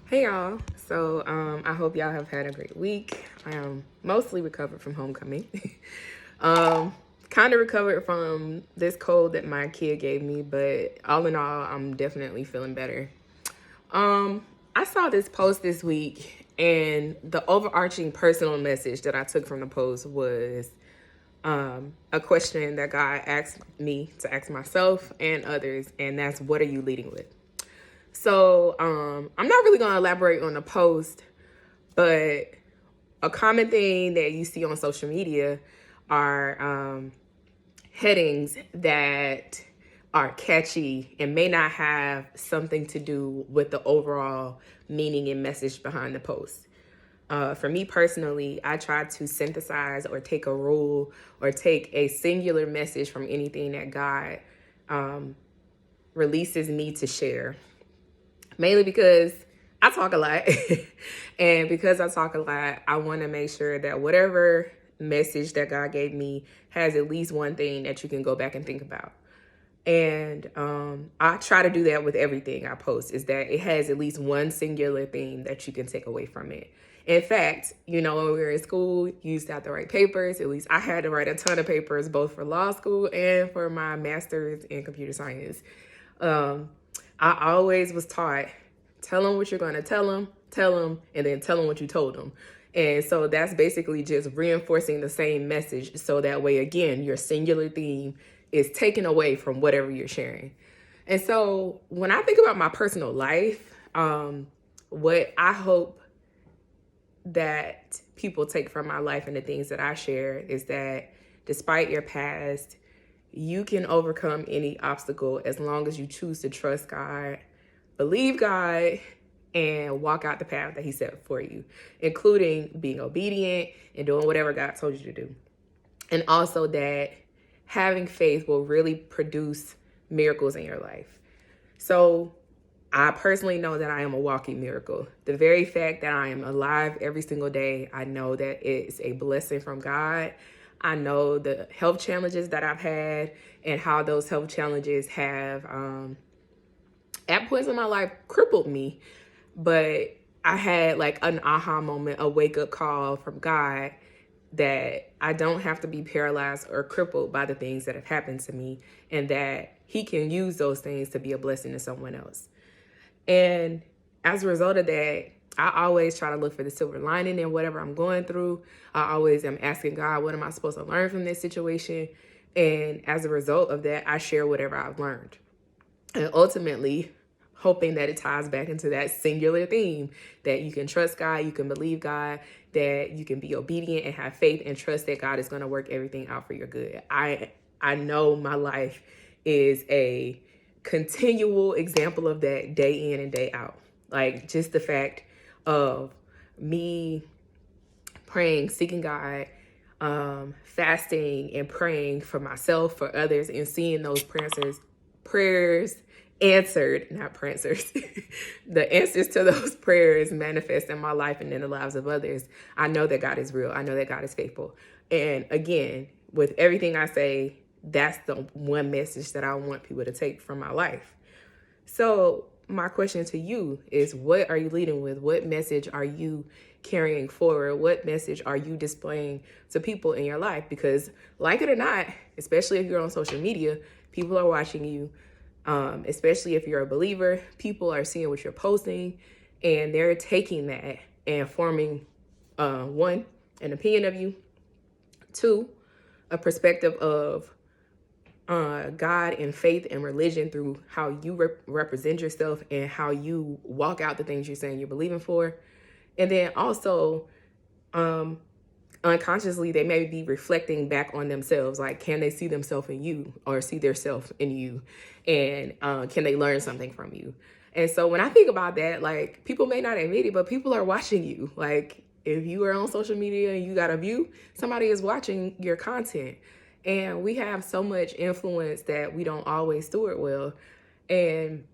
Hey y'all. I hope y'all have had a great week. I am mostly recovered from homecoming. um kind of recovered from this cold that my kid gave me, but all in all, I'm definitely feeling better. I saw this post this week, and the overarching personal message that I took from the post was a question that God asked me to ask myself and others, and that's, what are you leading with? I'm not really going to elaborate on the post, but a common thing that you see on social media are headings that are catchy and may not have something to do with the overall meaning and message behind the post. For me personally, I try to synthesize or take a rule or take a singular message from anything that God releases me to share. Mainly because I talk a lot. And because I talk a lot, I want to make sure that whatever message that God gave me has at least one thing that you can go back and think about. And I try to do that with everything I post, is that it has at least one singular thing that you can take away from it. In fact, when we were in school, you used to have to write papers. At least I had to write a ton of papers, both for law school and for my master's in computer science. I always was taught, tell them what you're going to tell them, and then tell them what you told them. And so that's basically just reinforcing the same message. So that way, again, your singular theme is taken away from whatever you're sharing. And so when I think about my personal life, what I hope that people take from my life and the things that I share is that despite your past, you can overcome any obstacle as long as you choose to trust God, believe God, and walk out the path that He set for you, including being obedient and doing whatever God told you to do. And also that having faith will really produce miracles in your life. So I personally know that I am a walking miracle. The very fact that I am alive every single day, I know that it's a blessing from God. I know the health challenges that I've had and how those health challenges have, at points in my life, crippled me. But I had like an aha moment, a wake up call from God that I don't have to be paralyzed or crippled by the things that have happened to me, and that He can use those things to be a blessing to someone else. And as a result of that, I always try to look for the silver lining in whatever I'm going through. I always am asking God, what am I supposed to learn from this situation? And as a result of that, I share whatever I've learned. And ultimately, hoping that it ties back into that singular theme, that you can trust God, you can believe God, that you can be obedient and have faith and trust that God is going to work everything out for your good. I know my life is a continual example of that, day in and day out. Like, just the fact of me praying, seeking God, fasting and praying for myself, for others, and seeing those prayers answered, not prancers, the answers to those prayers manifest in my life and in the lives of others. I know that God is real. I know that God is faithful. And again, with everything I say, that's the one message that I want people to take from my life. So my question to you is, what are you leading with? What message are you carrying forward? What message are you displaying to people in your life? Because like it or not, especially if you're on social media, people are watching you. Especially if you're a believer, people are seeing what you're posting, and they're taking that and forming, one, an opinion of you, two, a perspective of God and faith and religion through how you represent yourself and how you walk out the things you're saying you're believing for. And then also, unconsciously, they may be reflecting back on themselves. Like, can they see themselves in you or see their self in you? And can they learn something from you? And so when I think about that, like, people may not admit it, but people are watching you. Like, if you are on social media and you got a view, somebody is watching your content. And we have so much influence that we don't always steward well. And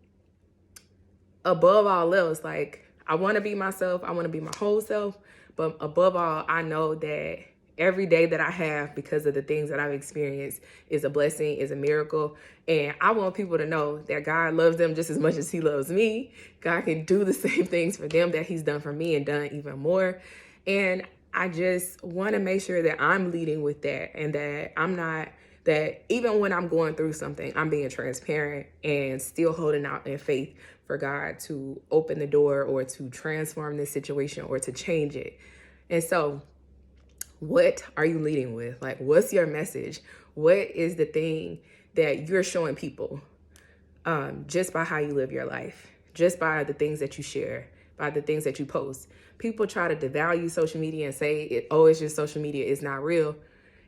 above all else, like, I want to be myself. I want to be my whole self. But above all, I know that Every day that I have because of the things that I've experienced is a blessing, is a miracle. And I want people to know that God loves them just as much as he loves me. God can do the same things for them that he's done for me and done even more. And I just want to make sure that I'm leading with that, and that even when I'm going through something, I'm being transparent and still holding out in faith for God to open the door or to transform this situation or to change it. And so, what are you leading with? Like, what's your message? What is the thing that you're showing people just by how you live your life, just by the things that you share, by the things that you post? People try to devalue social media and say, it's just social media, it's not real.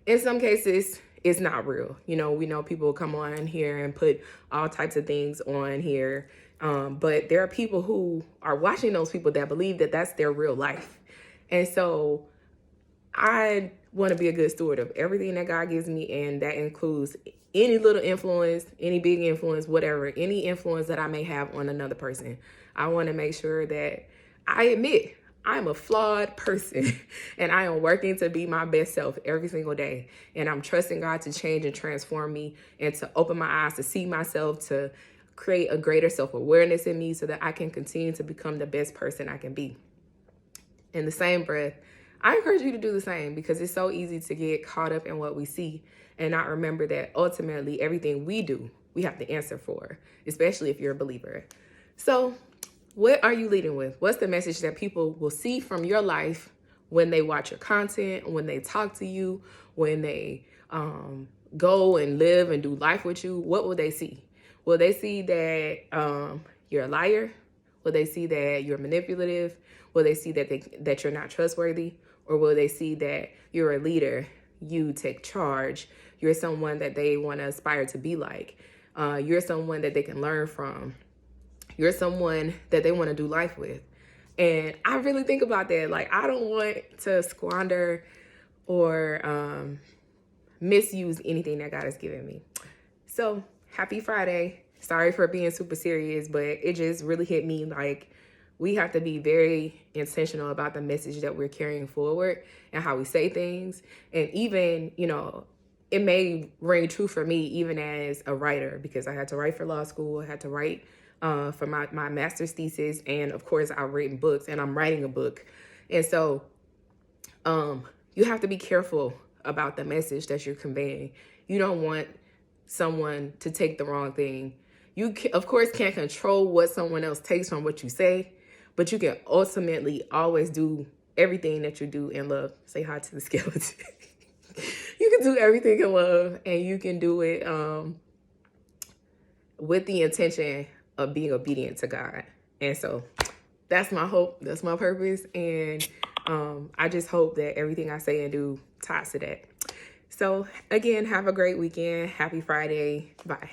In some cases, it's not real. You know, we know people come on here and put all types of things on here. But there are people who are watching those people that believe that that's their real life. And so I want to be a good steward of everything that God gives me, and that includes any little influence, any big influence, whatever, any influence that I may have on another person. I want to make sure that I admit I'm a flawed person and I am working to be my best self every single day. And I'm trusting God to change and transform me and to open my eyes to see myself, to create a greater self-awareness in me so that I can continue to become the best person I can be. In the same breath, I encourage you to do the same, because it's so easy to get caught up in what we see and not remember that ultimately everything we do, we have to answer for, especially if you're a believer. So what are you leading with? What's the message that people will see from your life when they watch your content, when they talk to you, when they go and live and do life with you? What will they see? Will they see that you're a liar? Will they see that you're manipulative? Will they see that you're not trustworthy? Or will they see that you're a leader, you take charge, you're someone that they want to aspire to be like, you're someone that they can learn from, you're someone that they want to do life with? And I really think about that. Like, I don't want to squander or misuse anything that God has given me. So happy Friday. Sorry for being super serious, but it just really hit me. Like, we have to be very intentional about the message that we're carrying forward and how we say things. And even, you know, it may ring true for me even as a writer, because I had to write for law school. I had to write for my master's thesis. And of course, I've written books and I'm writing a book. And so you have to be careful about the message that you're conveying. You don't want someone to take the wrong thing. You, of course, can't control what someone else takes from what you say, but you can ultimately always do everything that you do in love. Say hi to the skeleton. You can do everything in love, and you can do it with the intention of being obedient to God. And so that's my hope. That's my purpose. And I just hope that everything I say and do ties to that. So again, have a great weekend. Happy Friday. Bye.